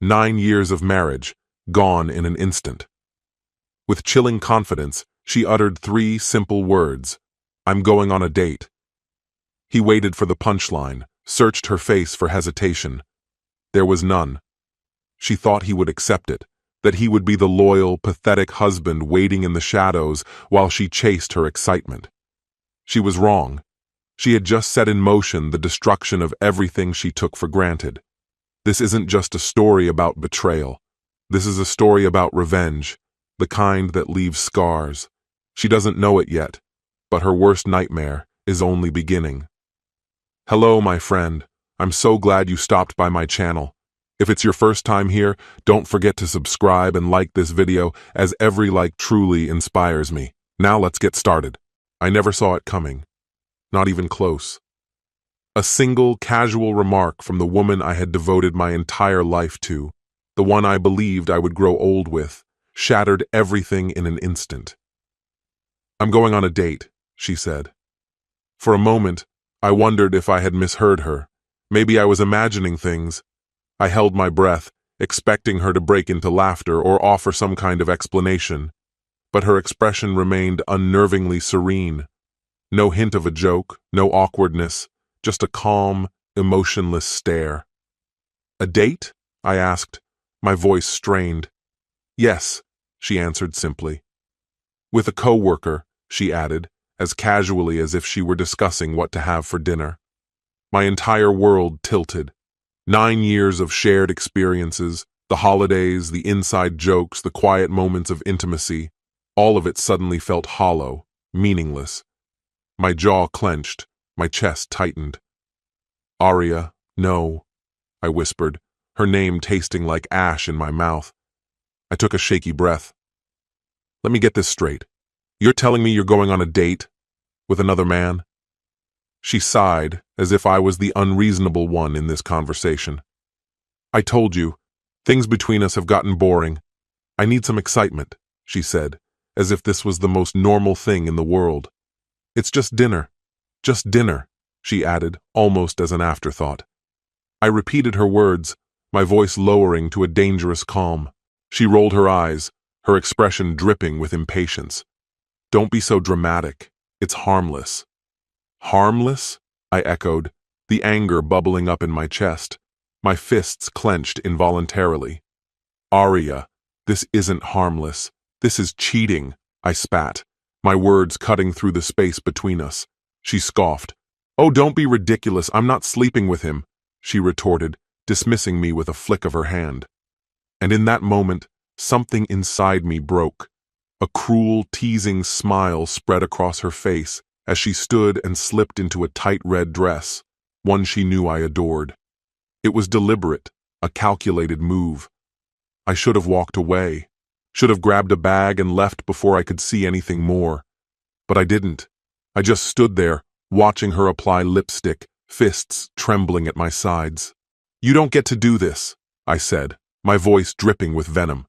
9 years of marriage, gone in an instant. With chilling confidence, she uttered 3 simple words: "I'm going on a date." He waited for the punchline, searched her face for hesitation. There was none. She thought he would accept it, that he would be the loyal, pathetic husband waiting in the shadows while she chased her excitement. She was wrong. She had just set in motion the destruction of everything she took for granted. This isn't just a story about betrayal. This is a story about revenge, the kind that leaves scars. She doesn't know it yet, but her worst nightmare is only beginning. Hello, my friend. I'm so glad you stopped by my channel. If it's your first time here, don't forget to subscribe and like this video, as every like truly inspires me. Now let's get started. I never saw it coming. Not even close. A single casual remark from the woman I had devoted my entire life to, the one I believed I would grow old with, shattered everything in an instant. "I'm going on a date," she said. For a moment, I wondered if I had misheard her. Maybe I was imagining things. I held my breath, expecting her to break into laughter or offer some kind of explanation. But her expression remained unnervingly serene. No hint of a joke, no awkwardness, just a calm, emotionless stare. "A date?" I asked, my voice strained. "Yes," she answered simply. "With a coworker," she added, as casually as if she were discussing what to have for dinner. My entire world tilted. 9 years of shared experiences, the holidays, the inside jokes, the quiet moments of intimacy, all of it suddenly felt hollow, meaningless. My jaw clenched, my chest tightened. "Aria, no," I whispered, her name tasting like ash in my mouth. I took a shaky breath. "Let me get this straight. You're telling me you're going on a date with another man?" She sighed, as if I was the unreasonable one in this conversation. "I told you, things between us have gotten boring. I need some excitement," she said, as if this was the most normal thing in the world. "It's just dinner, she added, almost as an afterthought. I repeated her words, my voice lowering to a dangerous calm. She rolled her eyes, her expression dripping with impatience. "Don't be so dramatic. It's harmless." "Harmless?" I echoed, the anger bubbling up in my chest. My fists clenched involuntarily. "Aria, this isn't harmless. This is cheating," I spat, my words cutting through the space between us. She scoffed. "Oh, don't be ridiculous. I'm not sleeping with him," she retorted, dismissing me with a flick of her hand. And in that moment, something inside me broke. A cruel, teasing smile spread across her face as she stood and slipped into a tight red dress, one she knew I adored. It was deliberate, a calculated move. I should have walked away, should have grabbed a bag and left before I could see anything more. But I didn't. I just stood there, watching her apply lipstick, fists trembling at my sides. "You don't get to do this," I said, my voice dripping with venom.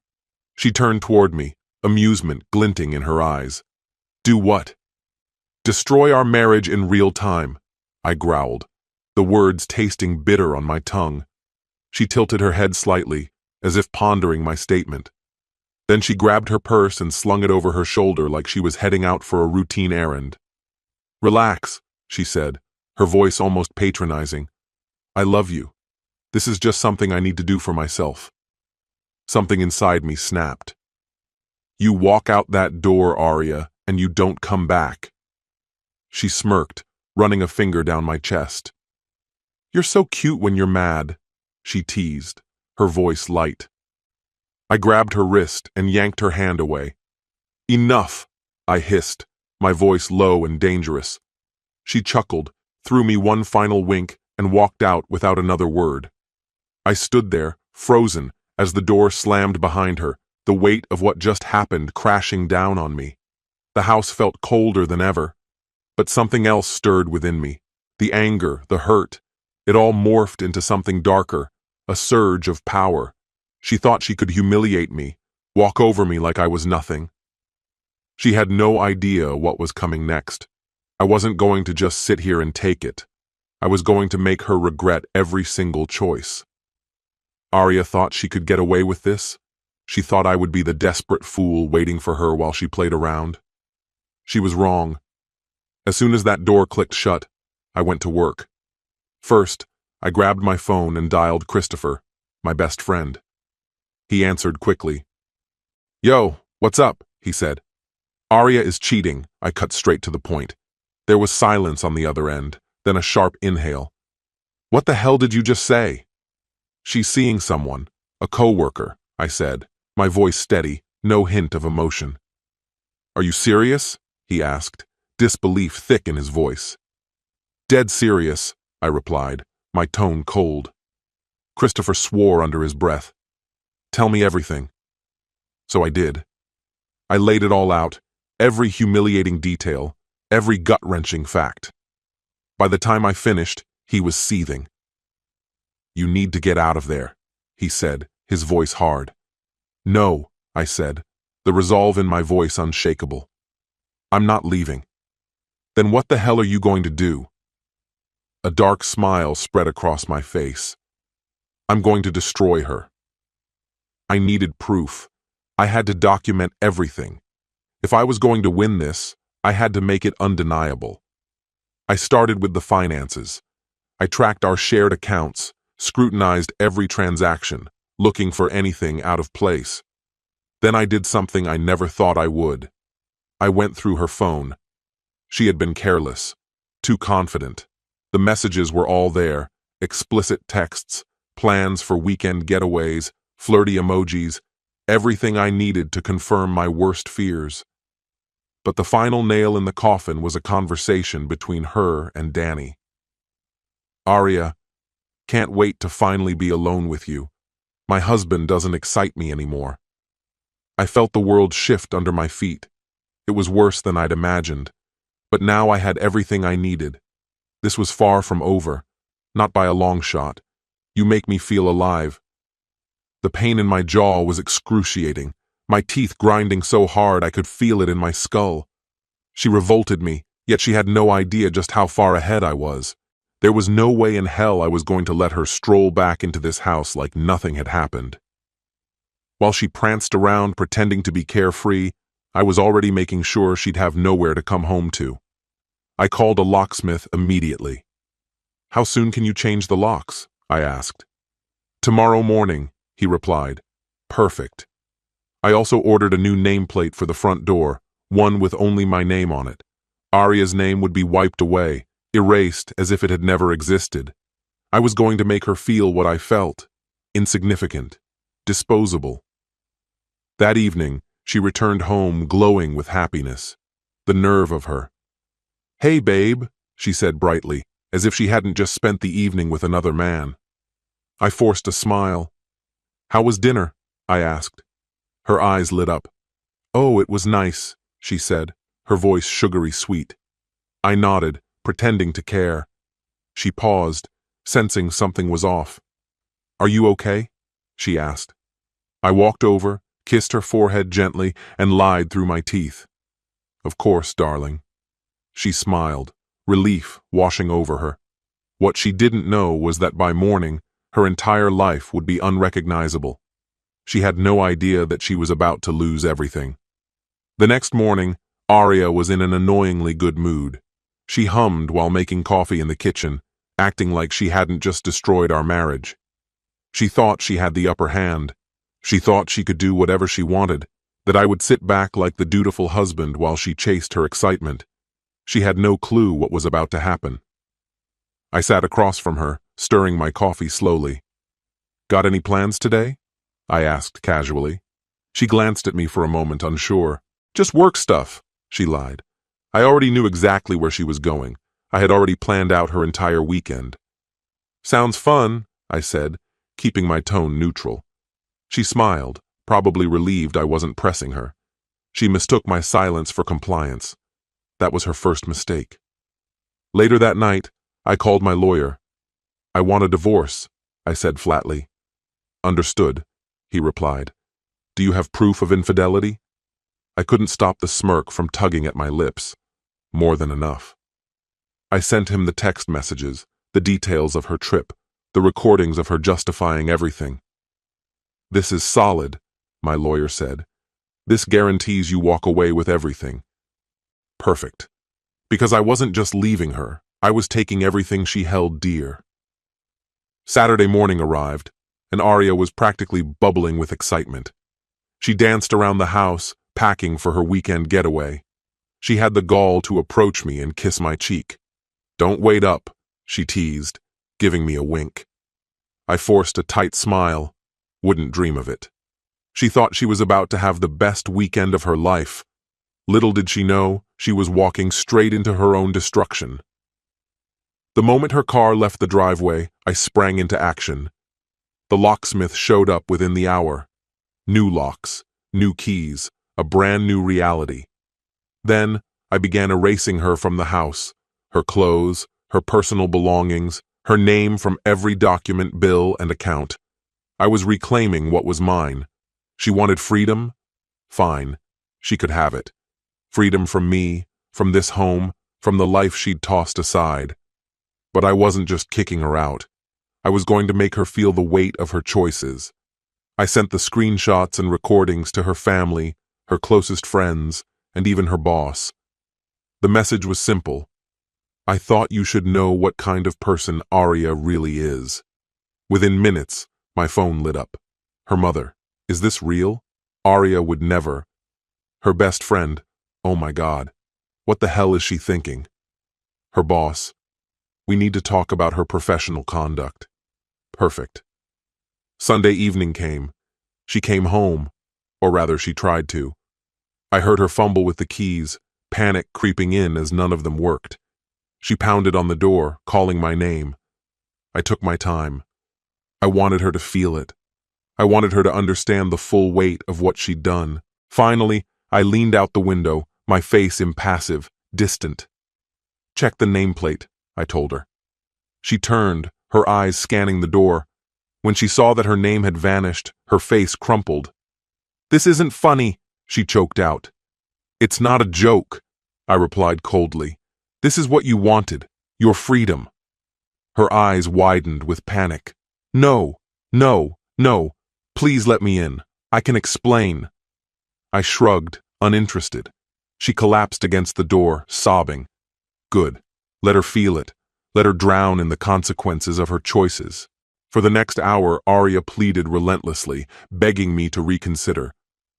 She turned toward me, amusement glinting in her eyes. "Do what?" "Destroy our marriage in real time," I growled, the words tasting bitter on my tongue. She tilted her head slightly, as if pondering my statement. Then she grabbed her purse and slung it over her shoulder like she was heading out for a routine errand. "Relax," she said, her voice almost patronizing. "I love you. This is just something I need to do for myself." Something inside me snapped. "You walk out that door, Aria, and you don't come back." She smirked, running a finger down my chest. "You're so cute when you're mad," she teased, her voice light. I grabbed her wrist and yanked her hand away. "Enough," I hissed, my voice low and dangerous. She chuckled, threw me one final wink, and walked out without another word. I stood there, frozen, as the door slammed behind her, the weight of what just happened crashing down on me. The house felt colder than ever. But something else stirred within me. The anger, the hurt. It all morphed into something darker, a surge of power. She thought she could humiliate me, walk over me like I was nothing. She had no idea what was coming next. I wasn't going to just sit here and take it. I was going to make her regret every single choice. Arya thought she could get away with this. She thought I would be the desperate fool waiting for her while she played around. She was wrong. As soon as that door clicked shut, I went to work. First, I grabbed my phone and dialed Christopher, my best friend. He answered quickly. "Yo, what's up?" he said. "Arya is cheating," I cut straight to the point. There was silence on the other end, then a sharp inhale. "What the hell did you just say?" "She's seeing someone, a coworker," I said, my voice steady, no hint of emotion. "Are you serious?" he asked, disbelief thick in his voice. "Dead serious," I replied, my tone cold. Christopher swore under his breath. "Tell me everything." So I did. I laid it all out, every humiliating detail, every gut-wrenching fact. By the time I finished, he was seething. "You need to get out of there," he said, his voice hard. "No," I said, the resolve in my voice unshakable. "I'm not leaving." "Then what the hell are you going to do?" A dark smile spread across my face. "I'm going to destroy her." I needed proof. I had to document everything. If I was going to win this, I had to make it undeniable. I started with the finances. I tracked our shared accounts, scrutinized every transaction, looking for anything out of place. Then I did something I never thought I would. I went through her phone. She had been careless, too confident. The messages were all there, explicit texts, plans for weekend getaways, flirty emojis, everything I needed to confirm my worst fears. But the final nail in the coffin was a conversation between her and Danny. "Arya, can't wait to finally be alone with you. My husband doesn't excite me anymore." I felt the world shift under my feet. It was worse than I'd imagined. But now I had everything I needed. This was far from over, not by a long shot. "You make me feel alive." The pain in my jaw was excruciating, my teeth grinding so hard I could feel it in my skull. She revolted me, yet she had no idea just how far ahead I was. There was no way in hell I was going to let her stroll back into this house like nothing had happened. While she pranced around pretending to be carefree, I was already making sure she'd have nowhere to come home to. I called a locksmith immediately. "How soon can you change the locks?" I asked. "Tomorrow morning," he replied. "Perfect." I also ordered a new nameplate for the front door, one with only my name on it. Arya's name would be wiped away, erased as if it had never existed. I was going to make her feel what I felt, insignificant, disposable. That evening, she returned home glowing with happiness. The nerve of her. "Hey, babe," she said brightly, as if she hadn't just spent the evening with another man. I forced a smile. "How was dinner?" I asked. Her eyes lit up. "Oh, it was nice," she said, her voice sugary sweet. I nodded, pretending to care. She paused, sensing something was off. "Are you okay?" she asked. I walked over, kissed her forehead gently, and lied through my teeth. "Of course, darling." She smiled, relief washing over her. What she didn't know was that by morning, her entire life would be unrecognizable. She had no idea that she was about to lose everything. The next morning, Arya was in an annoyingly good mood. She hummed while making coffee in the kitchen, acting like she hadn't just destroyed our marriage. She thought she had the upper hand. She thought she could do whatever she wanted, that I would sit back like the dutiful husband while she chased her excitement. She had no clue what was about to happen. I sat across from her, stirring my coffee slowly. "Got any plans today?" I asked casually. She glanced at me for a moment, unsure. "Just work stuff," she lied. I already knew exactly where she was going. I had already planned out her entire weekend. "Sounds fun," I said, keeping my tone neutral. She smiled, probably relieved I wasn't pressing her. She mistook my silence for compliance. That was her first mistake. Later that night, I called my lawyer. "I want a divorce," I said flatly. "Understood," he replied. "Do you have proof of infidelity?" I couldn't stop the smirk from tugging at my lips. More than enough. I sent him the text messages, the details of her trip, the recordings of her justifying everything. "This is solid," my lawyer said. "This guarantees you walk away with everything." Perfect. Because I wasn't just leaving her, I was taking everything she held dear. Saturday morning arrived, and Arya was practically bubbling with excitement. She danced around the house, packing for her weekend getaway. She had the gall to approach me and kiss my cheek. "Don't wait up," she teased, giving me a wink. I forced a tight smile. Wouldn't dream of it. She thought she was about to have the best weekend of her life. Little did she know, she was walking straight into her own destruction. The moment her car left the driveway, I sprang into action. The locksmith showed up within the hour. New locks, new keys, a brand new reality. Then, I began erasing her from the house, her clothes, her personal belongings, her name from every document, bill, and account. I was reclaiming what was mine. She wanted freedom? Fine, she could have it. Freedom from me, from this home, from the life she'd tossed aside. But I wasn't just kicking her out. I was going to make her feel the weight of her choices. I sent the screenshots and recordings to her family, her closest friends, and even her boss. The message was simple. I thought you should know what kind of person Arya really is. Within minutes, my phone lit up. Her mother. Is this real? Arya would never. Her best friend. Oh my God. What the hell is she thinking? Her boss. We need to talk about her professional conduct. Perfect. Sunday evening came. She came home, or rather she tried to. I heard her fumble with the keys, panic creeping in as none of them worked. She pounded on the door, calling my name. I took my time. I wanted her to feel it. I wanted her to understand the full weight of what she'd done. Finally, I leaned out the window, my face impassive, distant. "Check the nameplate," I told her. She turned, her eyes scanning the door. When she saw that her name had vanished, her face crumpled. "This isn't funny," she choked out. "It's not a joke," I replied coldly. "This is what you wanted, your freedom." Her eyes widened with panic. "No, no, no, please let me in. I can explain." I shrugged, uninterested. She collapsed against the door, sobbing. Good. Let her feel it. Let her drown in the consequences of her choices. For the next hour, Arya pleaded relentlessly, begging me to reconsider.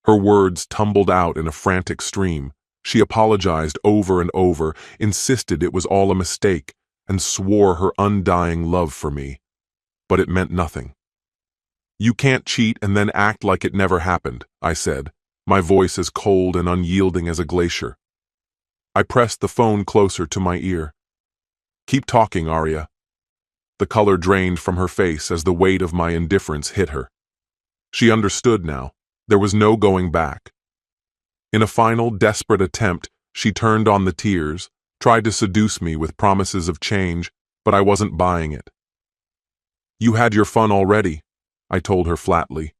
Her words tumbled out in a frantic stream. She apologized over and over, insisted it was all a mistake, and swore her undying love for me. But it meant nothing. "You can't cheat and then act like it never happened," I said, my voice as cold and unyielding as a glacier. I pressed the phone closer to my ear. "Keep talking, Arya." The color drained from her face as the weight of my indifference hit her. She understood now. There was no going back. In a final, desperate attempt, she turned on the tears, tried to seduce me with promises of change, but I wasn't buying it. "You had your fun already," I told her flatly.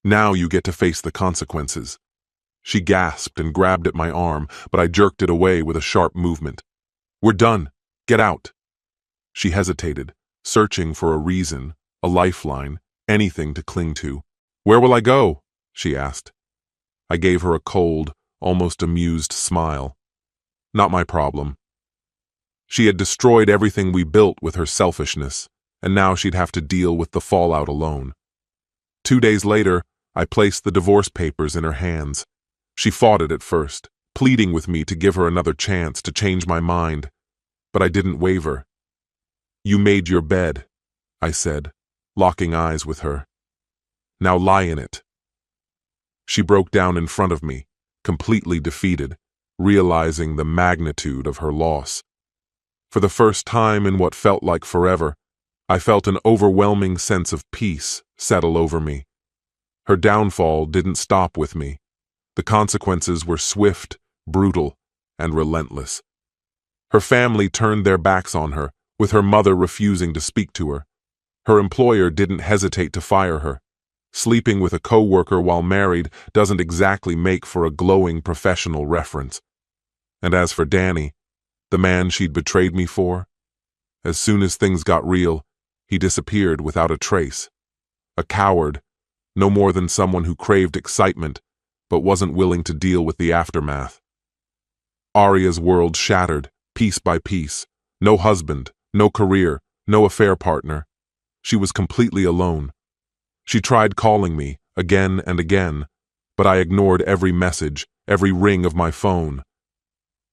"Now you get to face the consequences." She gasped and grabbed at my arm, but I jerked it away with a sharp movement. "We're done. Get out." She hesitated, searching for a reason, a lifeline, anything to cling to. "Where will I go?" she asked. I gave her a cold, almost amused smile. Not my problem. She had destroyed everything we built with her selfishness, and now she'd have to deal with the fallout alone. 2 days later, I placed the divorce papers in her hands. She fought it at first, pleading with me to give her another chance to change my mind, but I didn't waver. "You made your bed," I said, locking eyes with her. "Now lie in it." She broke down in front of me, completely defeated, realizing the magnitude of her loss. For the first time in what felt like forever, I felt an overwhelming sense of peace settle over me. Her downfall didn't stop with me. The consequences were swift, brutal, and relentless. Her family turned their backs on her, with her mother refusing to speak to her. Her employer didn't hesitate to fire her. Sleeping with a coworker while married doesn't exactly make for a glowing professional reference. And as for Danny, the man she'd betrayed me for, as soon as things got real, he disappeared without a trace. A coward, no more than someone who craved excitement but wasn't willing to deal with the aftermath. Aria's world shattered, piece by piece. No husband, no career, no affair partner. She was completely alone. She tried calling me, again and again, but I ignored every message, every ring of my phone.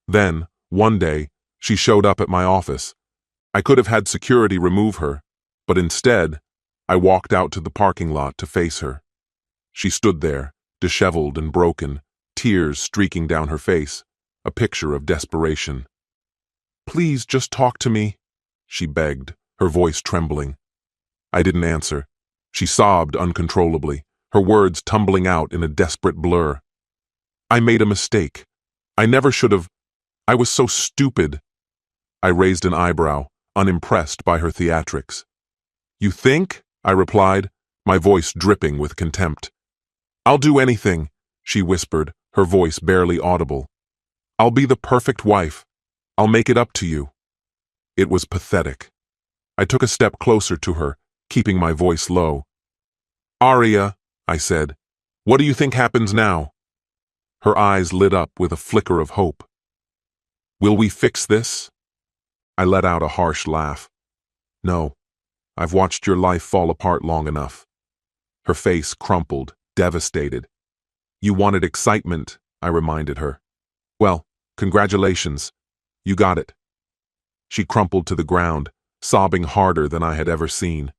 Then, one day, she showed up at my office. I could have had security remove her, but instead, I walked out to the parking lot to face her. She stood there, disheveled and broken, tears streaking down her face, a picture of desperation. "Please just talk to me," she begged, her voice trembling. I didn't answer. She sobbed uncontrollably, her words tumbling out in a desperate blur. "I made a mistake. I never should have. I was so stupid." I raised an eyebrow, unimpressed by her theatrics. "You think?" I replied, my voice dripping with contempt. "I'll do anything," she whispered, her voice barely audible. "I'll be the perfect wife. I'll make it up to you." It was pathetic. I took a step closer to her, keeping my voice low. "Aria," I said, "what do you think happens now?" Her eyes lit up with a flicker of hope. "Will we fix this?" I let out a harsh laugh. "No, I've watched your life fall apart long enough." Her face crumpled, devastated. "You wanted excitement," I reminded her. "Well, congratulations. You got it." She crumpled to the ground, sobbing harder than I had ever seen.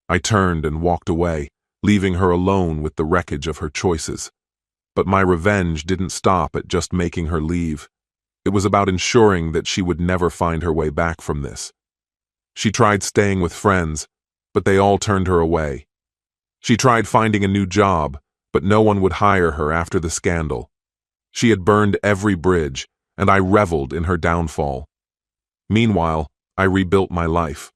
I turned and walked away, leaving her alone with the wreckage of her choices. But my revenge didn't stop at just making her leave. It was about ensuring that she would never find her way back from this. She tried staying with friends, but they all turned her away. She tried finding a new job, but no one would hire her after the scandal. She had burned every bridge, and I reveled in her downfall. Meanwhile, I rebuilt my life.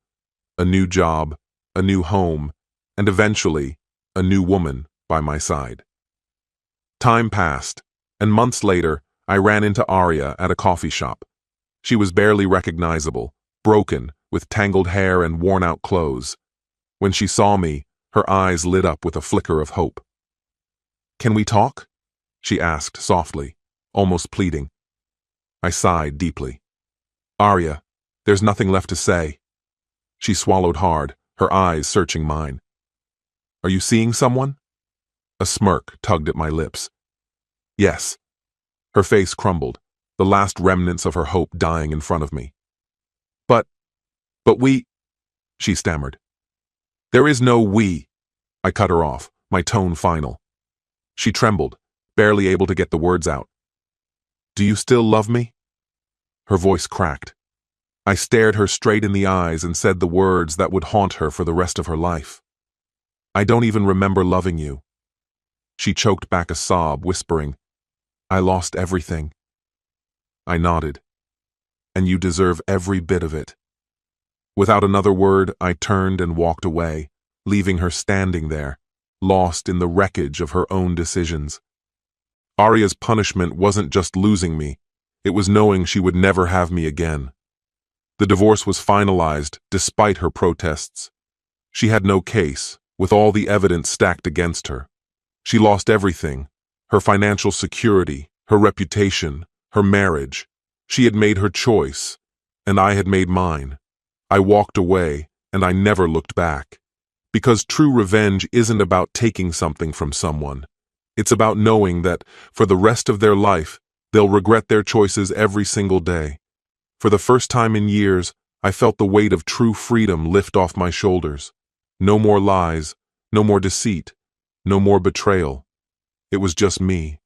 A new job, a new home, and eventually, a new woman by my side. Time passed, and months later, I ran into Aria at a coffee shop. She was barely recognizable, broken, with tangled hair and worn-out clothes. When she saw me, her eyes lit up with a flicker of hope. "Can we talk?" she asked softly, almost pleading. I sighed deeply. "Aria, there's nothing left to say." She swallowed hard, her eyes searching mine. "Are you seeing someone?" A smirk tugged at my lips. "Yes." Her face crumbled, the last remnants of her hope dying in front of me. But we," she stammered. "There is no we." I cut her off, my tone final. She trembled, barely able to get the words out. "Do you still love me?" Her voice cracked. I stared her straight in the eyes and said the words that would haunt her for the rest of her life. "I don't even remember loving you." She choked back a sob, whispering, "I lost everything." I nodded. "And you deserve every bit of it." Without another word, I turned and walked away, leaving her standing there, lost in the wreckage of her own decisions. Aria's punishment wasn't just losing me, it was knowing she would never have me again. The divorce was finalized despite her protests. She had no case, with all the evidence stacked against her. She lost everything, her financial security, her reputation, her marriage. She had made her choice, and I had made mine. I walked away, and I never looked back. Because true revenge isn't about taking something from someone. It's about knowing that, for the rest of their life, they'll regret their choices every single day. For the first time in years, I felt the weight of true freedom lift off my shoulders. No more lies, no more deceit, no more betrayal. It was just me,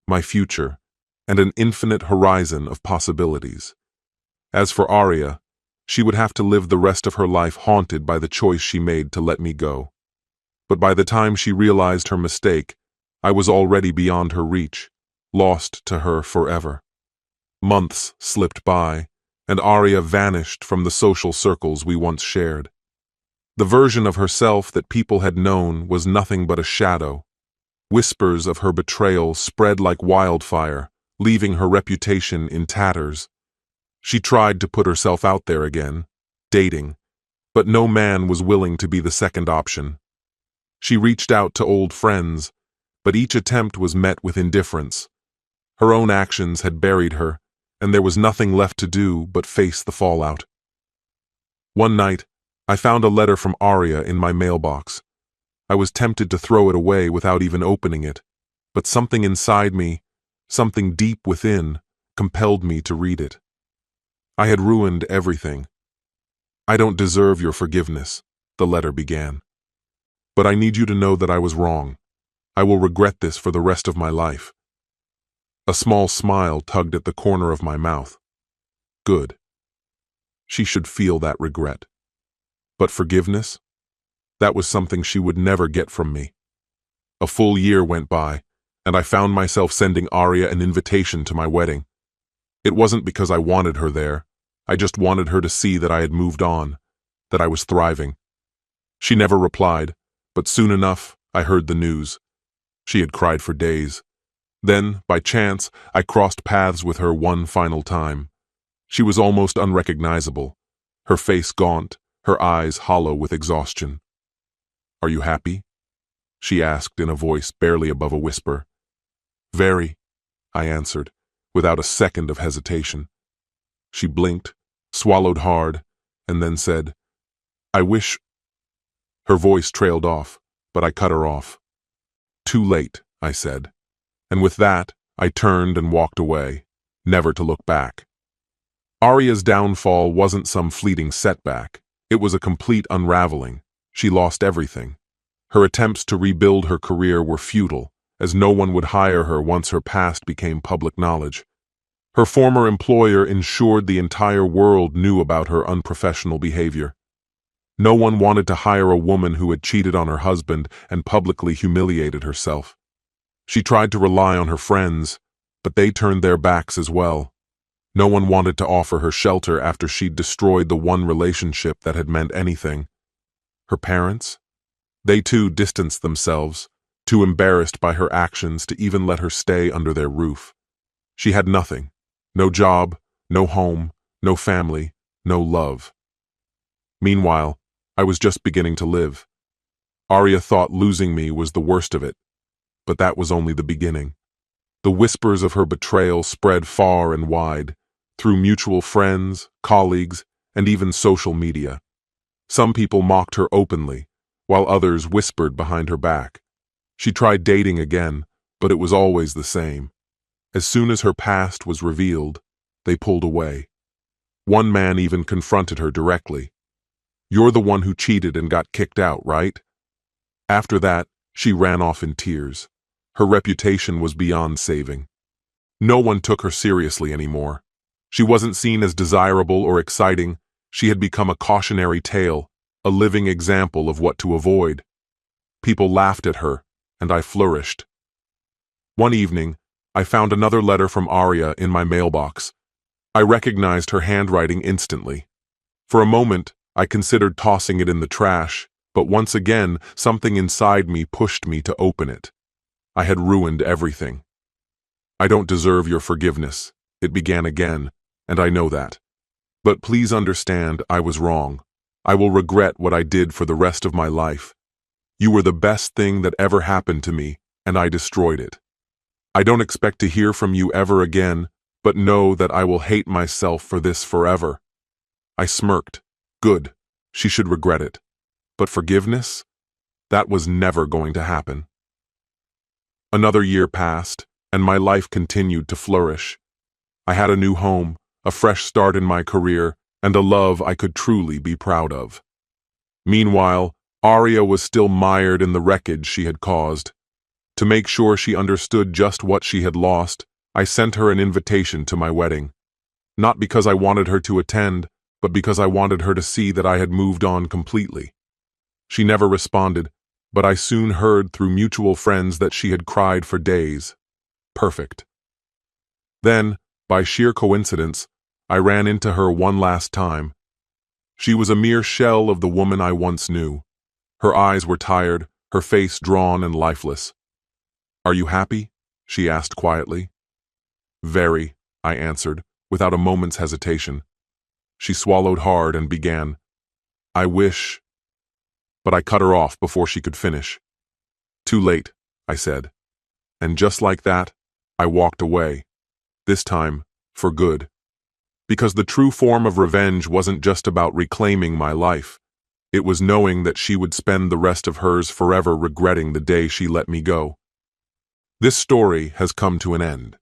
my future, and an infinite horizon of possibilities. As for Aria, she would have to live the rest of her life haunted by the choice she made to let me go. But by the time she realized her mistake, I was already beyond her reach, lost to her forever. Months slipped by, and Aria vanished from the social circles we once shared. The version of herself that people had known was nothing but a shadow. Whispers of her betrayal spread like wildfire, leaving her reputation in tatters. She tried to put herself out there again, dating, but no man was willing to be the second option. She reached out to old friends, but each attempt was met with indifference. Her own actions had buried her, and there was nothing left to do but face the fallout. One night, I found a letter from Arya in my mailbox. I was tempted to throw it away without even opening it, but something inside me, something deep within, compelled me to read it. I had ruined everything. "I don't deserve your forgiveness," the letter began. "But I need you to know that I was wrong. I will regret this for the rest of my life." A small smile tugged at the corner of my mouth. Good. She should feel that regret. But forgiveness? That was something she would never get from me. A full year went by, and I found myself sending Arya an invitation to my wedding. It wasn't because I wanted her there. I just wanted her to see that I had moved on, that I was thriving. She never replied, but soon enough, I heard the news. She had cried for days. Then, by chance, I crossed paths with her one final time. She was almost unrecognizable, her face gaunt, her eyes hollow with exhaustion. "Are you happy?" she asked in a voice barely above a whisper. "Very," I answered, without a second of hesitation. She blinked, swallowed hard, and then said, "I wish—" Her voice trailed off, but I cut her off. "Too late," I said. And with that, I turned and walked away, never to look back. Arya's downfall wasn't some fleeting setback. It was a complete unraveling. She lost everything. Her attempts to rebuild her career were futile, as no one would hire her once her past became public knowledge. Her former employer ensured the entire world knew about her unprofessional behavior. No one wanted to hire a woman who had cheated on her husband and publicly humiliated herself. She tried to rely on her friends, but they turned their backs as well. No one wanted to offer her shelter after she'd destroyed the one relationship that had meant anything. Her parents? They too distanced themselves, too embarrassed by her actions to even let her stay under their roof. She had nothing. No job, no home, no family, no love. Meanwhile, I was just beginning to live. Arya thought losing me was the worst of it, but that was only the beginning. The whispers of her betrayal spread far and wide, through mutual friends, colleagues, and even social media. Some people mocked her openly, while others whispered behind her back. She tried dating again, but it was always the same. As soon as her past was revealed, they pulled away. One man even confronted her directly. "You're the one who cheated and got kicked out, right?" After that, she ran off in tears. Her reputation was beyond saving. No one took her seriously anymore. She wasn't seen as desirable or exciting. She had become a cautionary tale, a living example of what to avoid. People laughed at her, and I flourished. One evening, I found another letter from Arya in my mailbox. I recognized her handwriting instantly. For a moment, I considered tossing it in the trash, but once again, something inside me pushed me to open it. I had ruined everything. "I don't deserve your forgiveness," it began again, and I know that. "But please understand, I was wrong. I will regret what I did for the rest of my life. You were the best thing that ever happened to me, and I destroyed it. I don't expect to hear from you ever again, but know that I will hate myself for this forever." I smirked. Good. She should regret it. But forgiveness? That was never going to happen. Another year passed, and my life continued to flourish. I had a new home, a fresh start in my career, and a love I could truly be proud of. Meanwhile, Arya was still mired in the wreckage she had caused. To make sure she understood just what she had lost, I sent her an invitation to my wedding. Not because I wanted her to attend, but because I wanted her to see that I had moved on completely. She never responded, but I soon heard through mutual friends that she had cried for days. Perfect. Then, by sheer coincidence, I ran into her one last time. She was a mere shell of the woman I once knew. Her eyes were tired, her face drawn and lifeless. "Are you happy?" she asked quietly. "Very," I answered, without a moment's hesitation. She swallowed hard and began, "I wish—" But I cut her off before she could finish. Too late, I said. And just like that, I walked away. This time, for good. Because the true form of revenge wasn't just about reclaiming my life. It was knowing that she would spend the rest of hers forever regretting the day she let me go. This story has come to an end.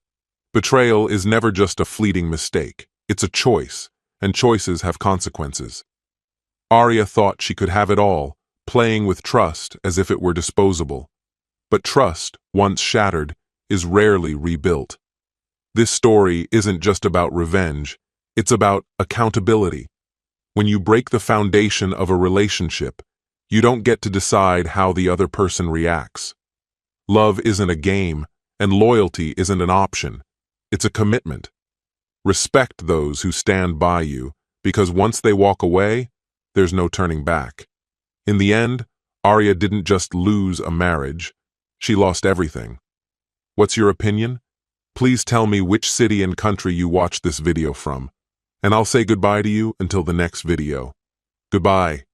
Betrayal is never just a fleeting mistake. It's a choice, and choices have consequences. Arya thought she could have it all, playing with trust as if it were disposable. But trust, once shattered, is rarely rebuilt. This story isn't just about revenge, it's about accountability. When you break the foundation of a relationship, you don't get to decide how the other person reacts. Love isn't a game, and loyalty isn't an option. It's a commitment. Respect those who stand by you, because once they walk away, there's no turning back. In the end, Arya didn't just lose a marriage, she lost everything. What's your opinion? Please tell me which city and country you watched this video from, and I'll say goodbye to you until the next video. Goodbye.